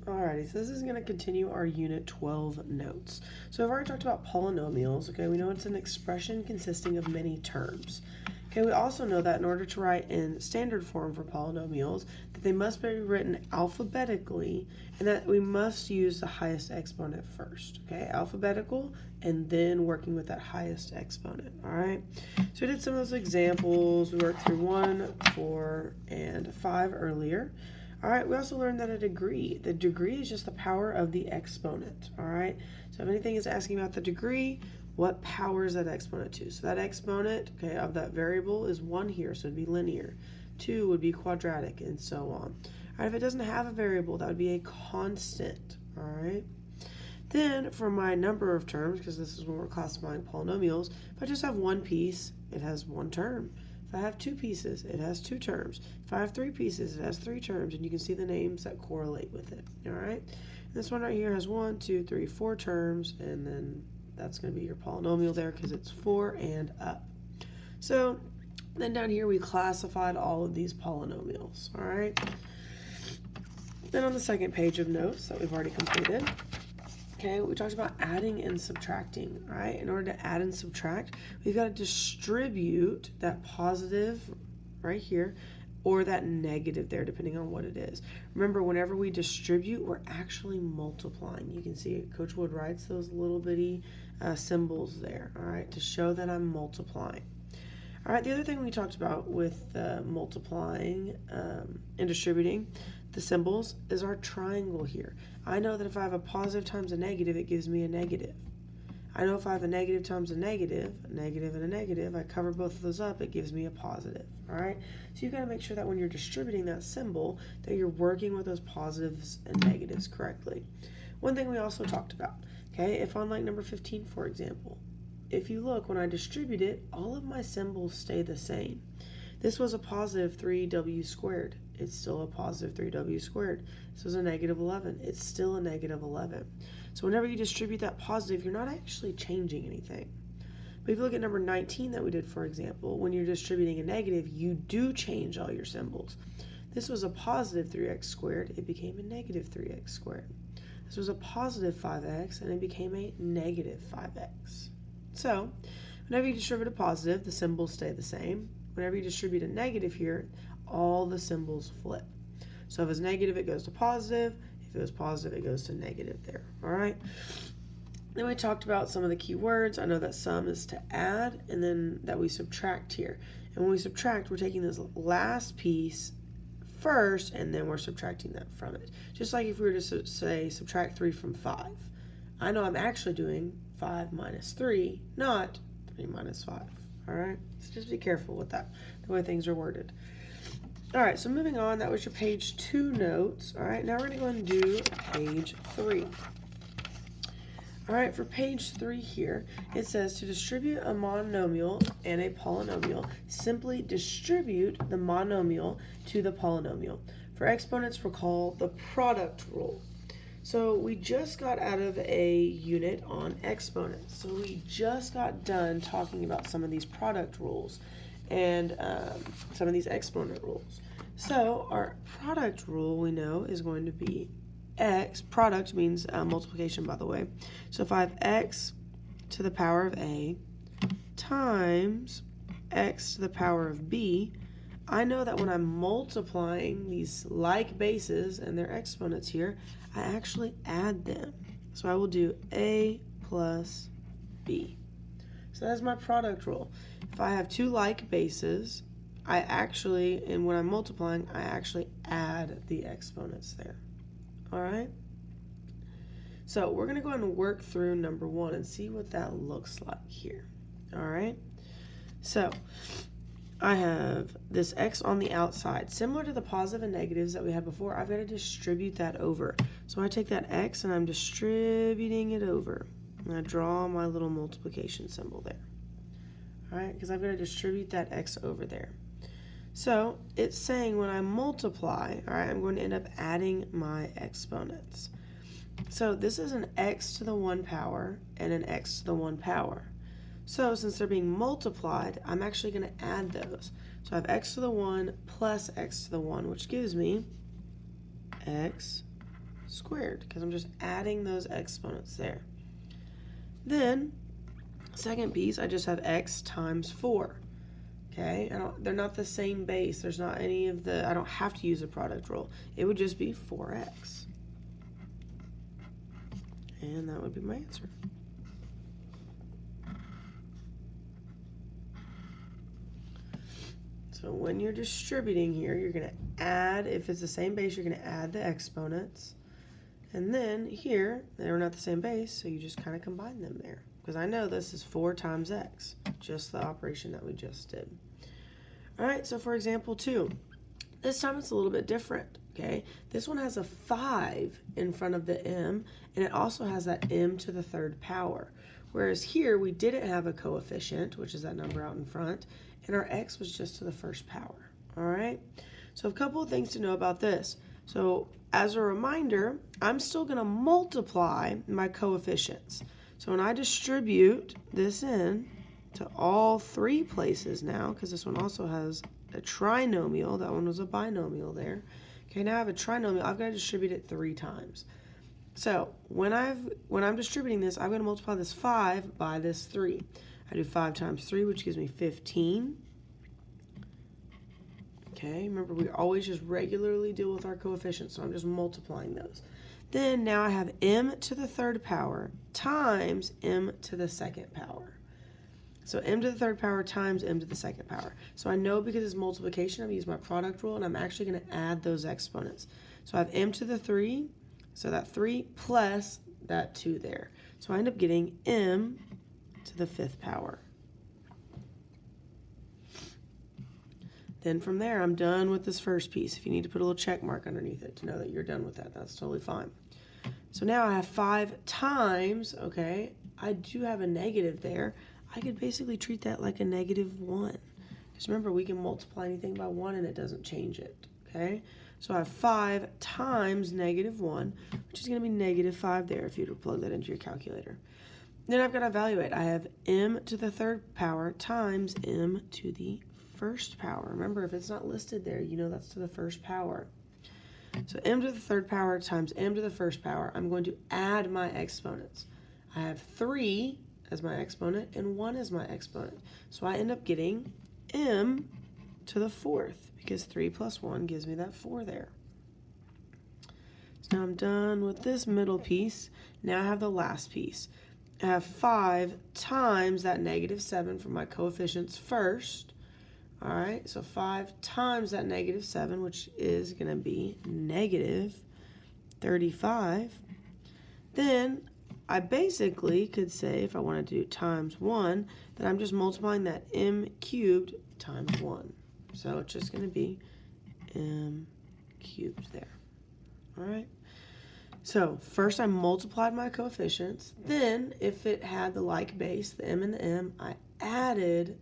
Alrighty, so this is going to continue our Unit 12 notes. So I've already talked about polynomials. Okay, we know it's an expression consisting of many terms. Okay, we also know that in order to write in standard form for polynomials, that they must be written alphabetically, and that we must use the highest exponent first. Okay, alphabetical, and then working with that highest exponent. All right, so we did some of those examples. We worked through 1, 4, and 5 earlier. All right, we also learned that the degree is just the power of the exponent. All right, so if anything is asking about the degree, what power is that exponent to? So that exponent, okay, of that variable is 1 here, so it'd be linear. 2 would be quadratic, and so on. All right, if it doesn't have a variable, that would be a constant. All right. Then for my number of terms, because this is when we're classifying polynomials, if I just have one piece, it has one term. If I have 2 pieces, it has 2 terms. If I have 3 pieces, it has 3 terms, and you can see the names that correlate with it. All right. This one right here has 1, 2, 3, 4 terms, and then that's going to be your polynomial there because it's 4 and up. So then down here we classified all of these polynomials. All right. Then on the second page of notes that we've already completed, okay, we talked about adding and subtracting, right? In order to add and subtract, we've got to distribute that positive right here or that negative there, depending on what it is. Remember, whenever we distribute, we're actually multiplying. You can see Coach Wood writes those little bitty symbols there, all right, to show that I'm multiplying. All right, the other thing we talked about with multiplying and distributing the symbols is our triangle here. I know that if I have a positive times a negative, it gives me a negative. I know if I have a negative times a negative and a negative, I cover both of those up, it gives me a positive, all right? So you've got to make sure that when you're distributing that symbol, that you're working with those positives and negatives correctly. One thing we also talked about, okay, if on like number 15, for example, if you look, when I distribute it, all of my symbols stay the same. This was a positive 3w squared. It's still a positive 3w squared. This was a negative 11. It's still a negative 11. So whenever you distribute that positive, you're not actually changing anything. But if you look at number 19 that we did, for example, when you're distributing a negative, you do change all your symbols. This was a positive 3x squared. It became a negative 3x squared. This was a positive 5x, and it became a negative 5x. So whenever you distribute a positive, the symbols stay the same. Whenever you distribute a negative here, all the symbols flip. So if it's negative, it goes to positive. If it was positive, it goes to negative there. All right. Then we talked about some of the key words. I know that sum is to add, and then that we subtract here. And when we subtract, we're taking this last piece first, and then we're subtracting that from it. Just like if we were to say subtract 3 from 5. I know I'm actually doing 5 minus 3, not 3 minus 5. All right, so just be careful with that, the way things are worded. All right, so moving on, that was your page 2 notes. All right, now we're going to go and do page 3. All right, for page 3 here, it says to distribute a monomial and a polynomial, simply distribute the monomial to the polynomial. For exponents, recall the product rule. So we just got out of a unit on exponents. So we just got done talking about some of these product rules and some of these exponent rules. So our product rule we know is going to be x. Product means multiplication, by the way. So if I have x to the power of a times x to the power of b, I know that when I'm multiplying these like bases and their exponents here, I actually add them. So I will do a plus b. So that's my product rule. If I have 2 like bases, and when I'm multiplying, I actually add the exponents there. All right? So we're going to go ahead and work through number 1 and see what that looks like here. All right? So I have this x on the outside. Similar to the positive and negatives that we had before, I've got to distribute that over. So I take that x and I'm distributing it over. And I draw my little multiplication symbol there. All right, because I've got to distribute that x over there. So it's saying when I multiply, all right, I'm going to end up adding my exponents. So this is an x to the 1 power and an x to the 1 power. So since they're being multiplied, I'm actually going to add those. So I have x to the 1 plus x to the 1, which gives me x squared, because I'm just adding those exponents there. Then, second piece, I just have x times 4. Okay, they're not the same base. There's not any of the, I don't have to use a product rule. It would just be 4x. And that would be my answer. So when you're distributing here, you're going to add, if it's the same base, you're going to add the exponents. And then here, they're not the same base, so you just kind of combine them there. Because I know this is 4 times x, just the operation that we just did. All right, so for example 2, this time it's a little bit different, okay? This one has a 5 in front of the m, and it also has that m to the 3rd power. Whereas here, we didn't have a coefficient, which is that number out in front, and our x was just to the 1st power, all right? So a couple of things to know about this. So as a reminder, I'm still going to multiply my coefficients. So when I distribute this in to all 3 places now, because this one also has a trinomial, that one was a binomial there. Okay, now I have a trinomial, I've got to distribute it 3 times. So when I'm distributing this, I'm going to multiply this 5 by this 3. I do 5 times 3, which gives me 15. Okay, remember we always just regularly deal with our coefficients, so I'm just multiplying those. Then now I have m to the 3rd power times m to the 2nd power. So m to the 3rd power times m to the 2nd power. So I know because it's multiplication, I'm going to use my product rule, and I'm actually going to add those exponents. So I have m to the 3, so that 3 plus that 2 there. So I end up getting m to the 5th power. Then from there, I'm done with this first piece. If you need to put a little check mark underneath it to know that you're done with that, that's totally fine. So now I have 5 times, okay, I do have a negative there. I could basically treat that like a -1. Because remember, we can multiply anything by 1 and it doesn't change it, okay? So I have 5 times -1, which is going to be -5 there if you were to plug that into your calculator. Then I've got to evaluate. I have m to the 3rd power times m to the 1st power. Remember, if it's not listed there, you know that's to the 1st power. So m to the 3rd power times m to the 1st power, I'm going to add my exponents. I have 3 as my exponent and 1 as my exponent. So I end up getting m to the 4th because 3 plus 1 gives me that 4 there. So now I'm done with this middle piece. Now I have the last piece. I have 5 times that -7 for my coefficients first. All right, so 5 times that -7, which is going to be -35. Then I basically could say, if I wanted to do times 1, that I'm just multiplying that m cubed times 1. So it's just going to be m cubed there. All right. So first I multiplied my coefficients. Then if it had the like base, the m and the m, I added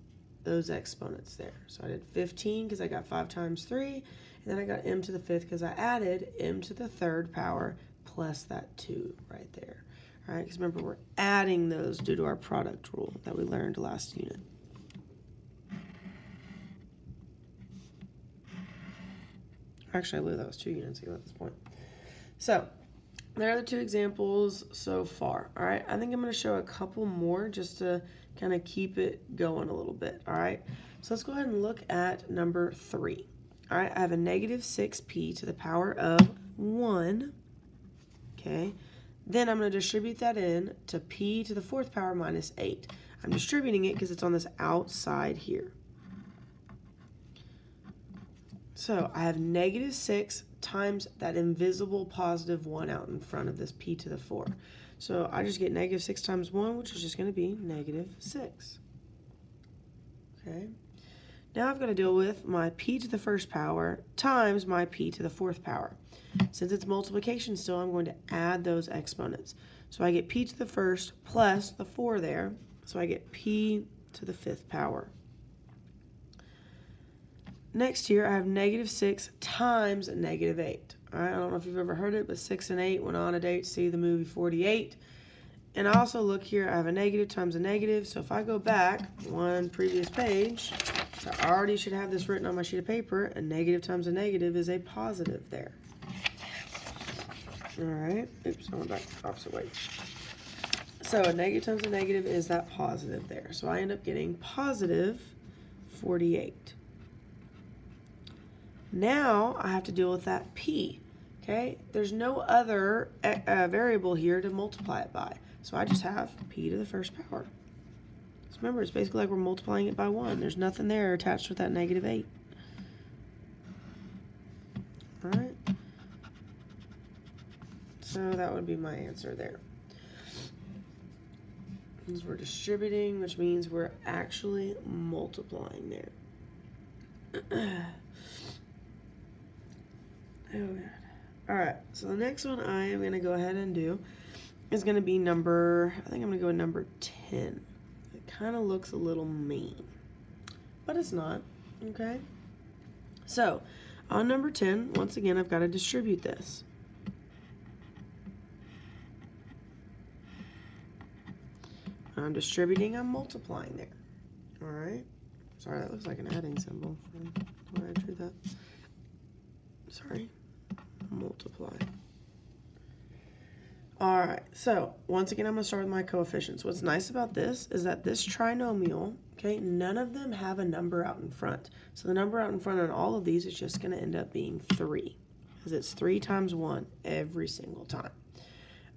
those exponents there. So I did 15 because I got 5 times 3, and then I got m to the 5th because I added m to the 3rd power plus that 2 right there. All right, because remember, we're adding those due to our product rule that we learned last unit. Actually, I believe that was 2 units ago at this point. So there are the 2 examples so far. All right, I think I'm going to show a couple more just to kind of keep it going a little bit. All right, so let's go ahead and look at number 3. All right, I have a -6p to the power of 1. Okay, then I'm going to distribute that in to p to the 4th power minus 8. I'm distributing it because it's on this outside here. So I have -6 times that invisible positive 1 out in front of this p to the 4. So I just get -6 times 1, which is just going to be -6. Okay. Now I've got to deal with my p to the 1st power times my p to the 4th power. Since it's multiplication still, I'm going to add those exponents. So I get p to the 1st plus the 4 there. So I get p to the 5th power. Next here, I have -6 times -8. All right, I don't know if you've ever heard it, but 6 and 8 went on a date to see the movie 48. And I also look here, I have a negative times a negative. So if I go back one previous page, so I already should have this written on my sheet of paper. A negative times a negative is a positive there. All right. Oops, I went back the opposite way. So a negative times a negative is that positive there. So I end up getting positive 48. Now I have to deal with that p. Okay, there's no other variable here to multiply it by. So I just have p to the first power. So remember, it's basically like we're multiplying it by 1. There's nothing there attached with that negative 8. All right. So that would be my answer there. Because we're distributing, which means we're actually multiplying there. Oh, God. All right, so the next one I am going to go ahead and do is going to be number, I think I'm going to go with number 10. It kind of looks a little mean, but it's not, okay? So, on number 10, once again, I've got to distribute this. I'm distributing, I'm multiplying there. All right. Sorry, that looks like an adding symbol from the way I drew that. Sorry. Multiply. All right. So, once again, I'm going to start with my coefficients. What's nice about this is that this trinomial, okay, none of them have a number out in front. So, the number out in front on all of these is just going to end up being 3, because it's 3 times 1 every single time.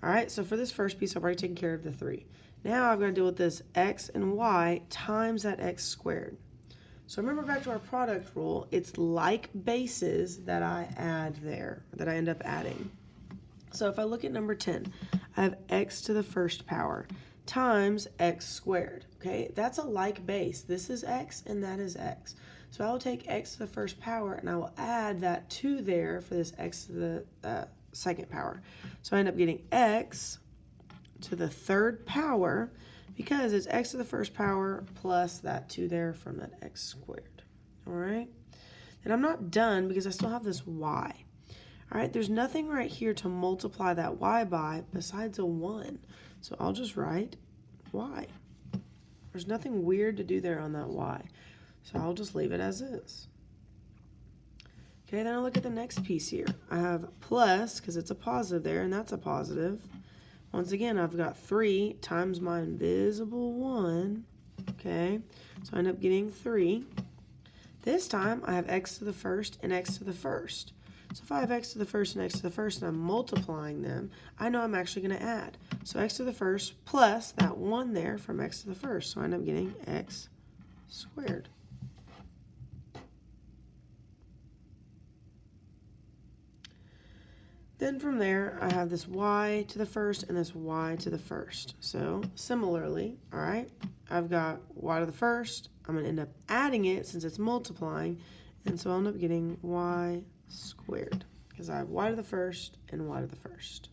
All right. So, for this first piece, I've already taken care of the 3. Now I've got to deal with this x and y times that x squared. So remember back to our product rule, it's like bases that I add there, that I end up adding. So if I look at number 10, I have x to the first power times x squared. Okay, that's a like base. This is x and that is x. So I will take x to the first power and I will add that 2 there for this x to the second power. So I end up getting x to the third power, because it's x to the first power plus that 2 there from that x squared. All right, and I'm not done because I still have this y. All right, there's nothing right here to multiply that y by besides a 1, so I'll just write y. There's nothing weird to do there on that y, so I'll just leave it as is. Okay, then I look at the next piece here. I have plus, because it's a positive there, and that's a positive. Once again, I've got 3 times my invisible 1, okay? So I end up getting 3. This time, I have x to the first and x to the first. So if I have x to the first and x to the first, and I'm multiplying them, I know I'm actually going to add. So x to the first plus that 1 there from x to the first. So I end up getting x squared. Then from there, I have this y to the first and this y to the first. So similarly, all right, I've got y to the first. I'm going to end up adding it since it's multiplying. And so I'll end up getting y squared because I have y to the first and y to the first.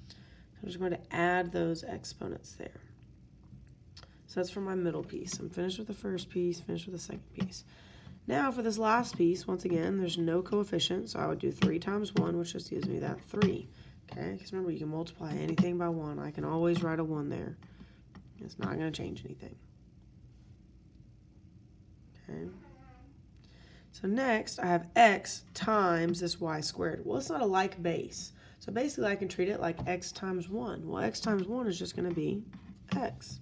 So I'm just going to add those exponents there. So that's for my middle piece. I'm finished with the first piece, finished with the second piece. Now for this last piece, once again, there's no coefficient, so I would do 3 times 1, which just gives me that 3. Okay, because remember, you can multiply anything by 1. I can always write a 1 there. It's not going to change anything. Okay. So next, I have x times this y squared. Well, it's not a like base. So basically, I can treat it like x times 1. Well, x times 1 is just going to be x.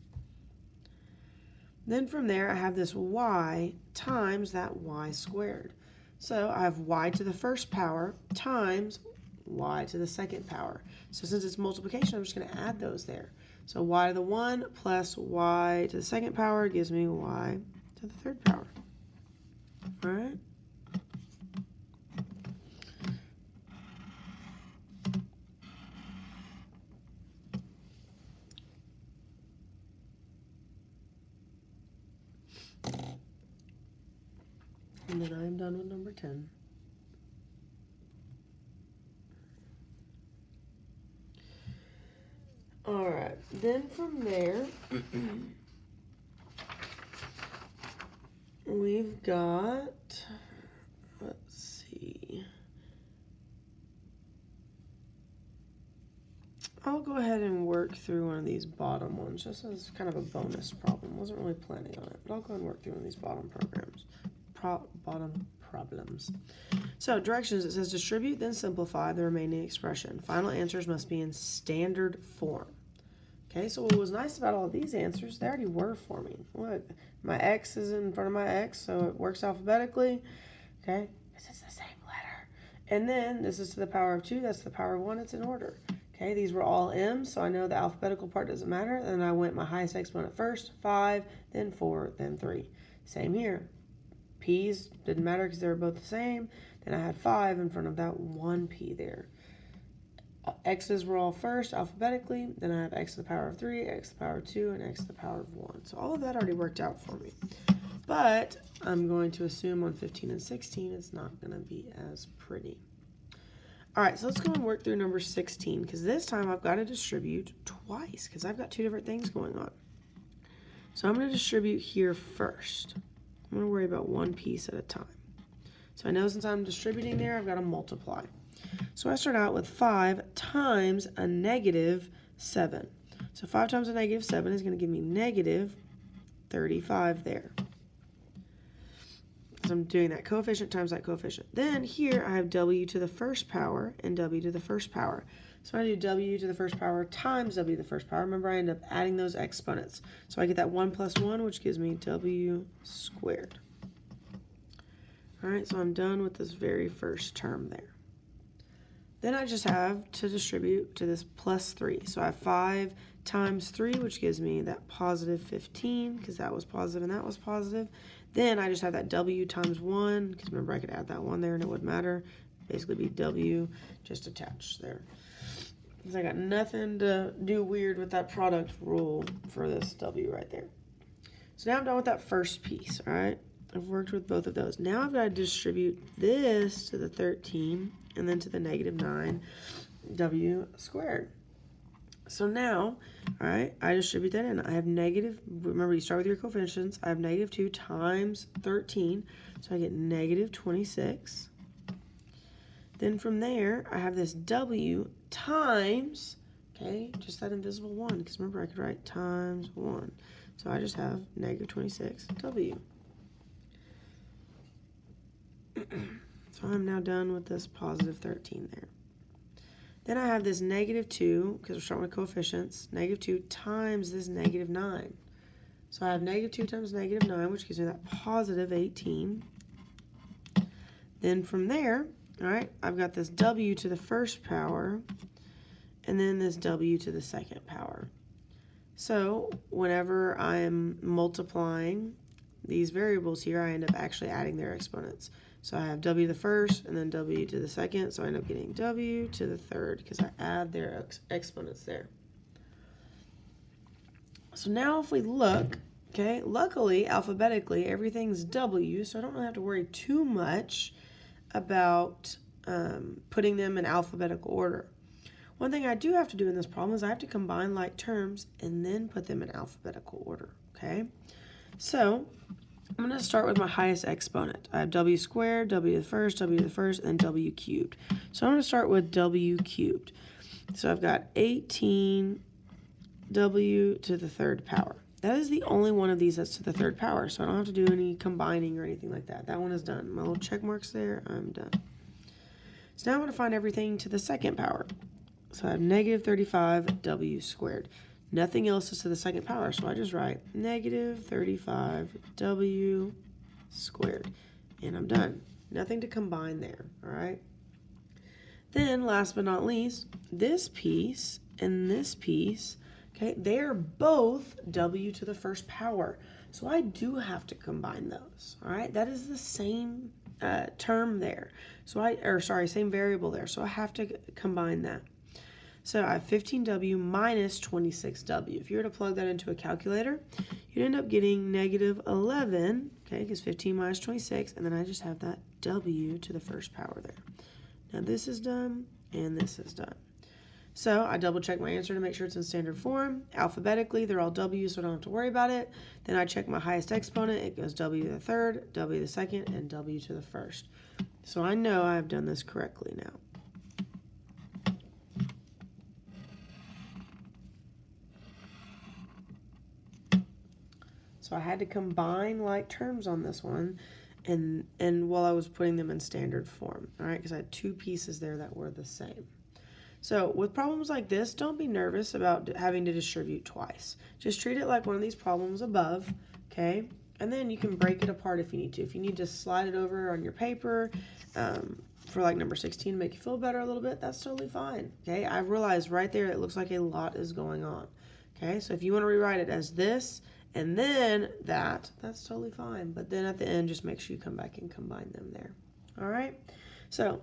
Then from there, I have this y times that y squared. So I have y to the first power times y to the second power. So since it's multiplication, I'm just going to add those there. So y to the 1 plus y to the second power gives me y to the third power. All right? And then I am done with number 10. All right, then from there, we've got, let's see. I'll go ahead and work through one of these bottom ones, just as kind of a bonus problem. Wasn't really planning on it, but I'll go and work through one of these bottom programs. Bottom problems. So directions, it says distribute, then simplify the remaining expression. Final answers must be in standard form. Okay, so what was nice about all of these answers, they already were forming. Look, my x is in front of my x, so it works alphabetically. Okay, because it's the same letter. And then this is to the power of 2, that's the power of 1, it's in order. Okay, these were all m's, so I know the alphabetical part doesn't matter. Then I went my highest exponent first, 5, then 4, then 3. Same here. P's didn't matter because they were both the same. Then I had 5 in front of that 1 p there. X's were all first alphabetically. Then I have x to the power of 3, x to the power of 2, and x to the power of 1. So all of that already worked out for me. But I'm going to assume on 15 and 16 it's not going to be as pretty. All right, so let's go and work through number 16, because this time I've got to distribute twice because I've got two different things going on. So I'm going to distribute here first. I'm going to worry about one piece at a time. So I know since I'm distributing there, I've got to multiply. So I start out with 5 times a negative 7. So 5 times a negative 7 is going to give me negative 35 there. So I'm doing that coefficient times that coefficient. Then here I have w to the first power and w to the first power. So I do w to the first power times w to the first power. Remember, I end up adding those exponents. So I get that 1 plus 1, which gives me w squared. All right, so I'm done with this very first term there. Then I just have to distribute to this plus 3. So I have 5 times 3, which gives me that positive 15, because that was positive and that was positive. Then I just have that w times 1, because remember I could add that 1 there and it wouldn't matter. Basically be w just attached there. Because I got nothing to do weird with that product rule for this w right there. So now I'm done with that first piece, all right? I've worked with both of those. Now I've got to distribute this to the 13 and then to the negative 9 w squared. So now, all right, I distribute that in. I have negative, remember you start with your coefficients. I have negative 2 times 13, so I get negative 26. Then from there, I have this w times, okay, just that invisible 1, because remember I could write times 1. So I just have negative 26w. So I'm now done with this positive 13 there. Then I have this negative 2, because we're starting with coefficients, negative 2 times this negative 9. So I have negative 2 times negative 9, which gives me that positive 18. Then from there, all right, I've got this w to the first power, and then this w to the second power. So whenever I'm multiplying these variables here, I end up actually adding their exponents. So I have w to the first and then w to the second, so I end up getting w to the third because I add their exponents there. So now if we look, okay, luckily alphabetically everything's w, so I don't really have to worry too much about putting them in alphabetical order. One thing I do have to do in this problem is I have to combine like terms and then put them in alphabetical order, okay? So I'm going to start with my highest exponent. I have w squared, w to the first, and then w cubed. So I'm going to start with w cubed. So I've got 18 w to the third power. That is the only one of these that's to the third power, so I don't have to do any combining or anything like that. That one is done. My little check marks there, I'm done. So now I'm going to find everything to the second power. So I have negative 35 w squared. Nothing else is to the second power, so I just write negative 35 w squared. And I'm done. Nothing to combine there, all right? Then, last but not least, this piece and this piece, okay, they're both w to the first power. So I do have to combine those, all right? That is the same term there. Same variable there. So I have to combine that. So I have 15w minus 26w. If you were to plug that into a calculator, you'd end up getting negative 11, okay, because 15 minus 26, and then I just have that w to the first power there. Now this is done, and this is done. So I double check my answer to make sure it's in standard form. Alphabetically, they're all w, so I don't have to worry about it. Then I check my highest exponent. It goes w to the third, w to the second, and w to the first. So I know I've done this correctly now. So I had to combine like terms on this one, and while I was putting them in standard form, all right, because I had two pieces there that were the same. So with problems like this, don't be nervous about having to distribute twice. Just treat it like one of these problems above, okay? And then you can break it apart if you need to. If you need to slide it over on your paper for like number 16 to make you feel better a little bit, that's totally fine, okay? I realized right there it looks like a lot is going on, okay? So if you want to rewrite it as this and then that, that's totally fine. But then at the end, just make sure you come back and combine them there, all right? So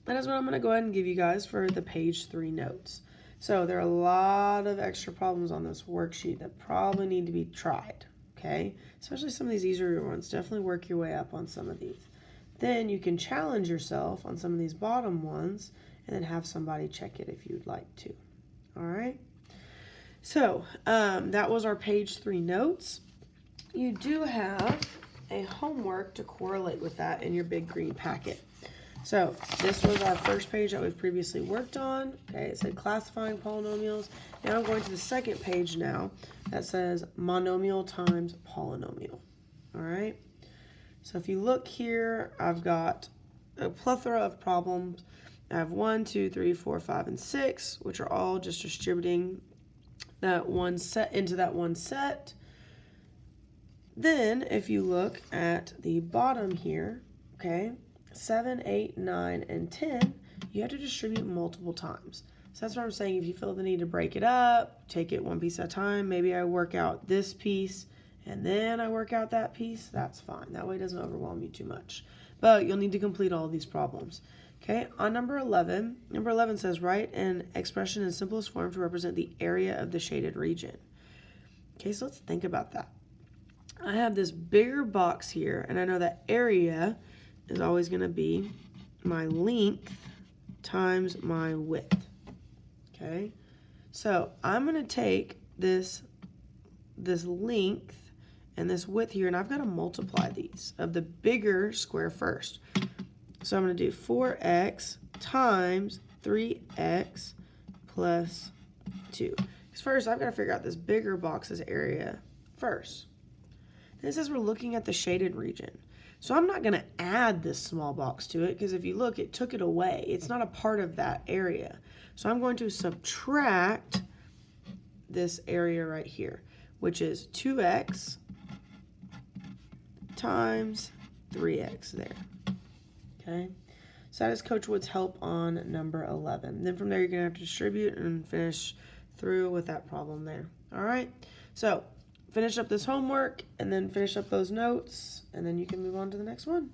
that is what I'm going to go ahead and give you guys for the page 3 notes. So there are a lot of extra problems on this worksheet that probably need to be tried, okay? Especially some of these easier ones. Definitely work your way up on some of these. Then you can challenge yourself on some of these bottom ones and then have somebody check it if you'd like to, all right? So that was our page 3 notes. You do have a homework to correlate with that in your big green packet. So this was our first page that we've previously worked on. Okay, it said classifying polynomials. Now I'm going to the second page now that says monomial times polynomial. All right. So if you look here, I've got a plethora of problems. I have 1, 2, 3, 4, 5, and 6, which are all just distributing that one set into that one set. Then if you look at the bottom here, okay, 7, 8, 9, and 10, you have to distribute multiple times. So that's what I'm saying. If you feel the need to break it up, take it one piece at a time. Maybe I work out this piece and then I work out that piece. That's fine. That way it doesn't overwhelm you too much. But you'll need to complete all of these problems. Okay, on number 11 says write an expression in simplest form to represent the area of the shaded region. Okay, so let's think about that. I have this bigger box here, and I know that area is always going to be my length times my width. Okay, so I'm going to take this length and this width here, and I've got to multiply these of the bigger square first. So I'm going to do 4x times 3x plus 2. Because first I've got to figure out this bigger box's area first. Then it says we're looking at the shaded region. So I'm not going to add this small box to it because if you look, it took it away. It's not a part of that area. So I'm going to subtract this area right here, which is 2x times 3x there. Okay, so that is Coach Wood's help on number 11. Then from there, you're going to have to distribute and finish through with that problem there. All right, so finish up this homework and then finish up those notes, and then you can move on to the next one.